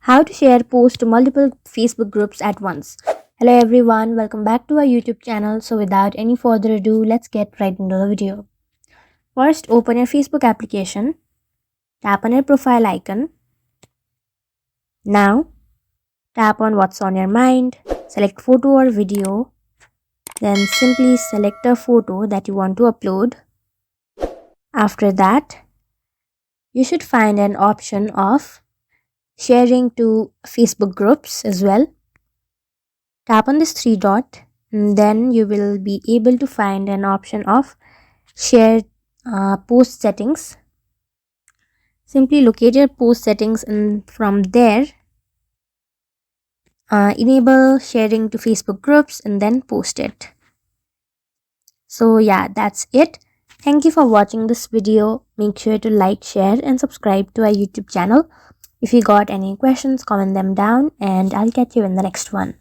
How to share posts to multiple Facebook groups at once. Hello everyone, welcome back to our YouTube channel. So without any further ado, let's get right into the video. First, open your Facebook application, tap on your profile icon. Now, tap on what's on your mind, select photo or video, then simply select a photo that you want to upload. After that, you should find an option of sharing to Facebook groups as well. Tap on this three dot and then you will be able to find an option of share post settings. Simply locate your post settings and from there enable sharing to Facebook groups and then post it. So yeah, that's it. Thank you for watching this video. Make sure to like, share and subscribe to our YouTube channel. If you got any questions, comment them down and I'll catch you in the next one.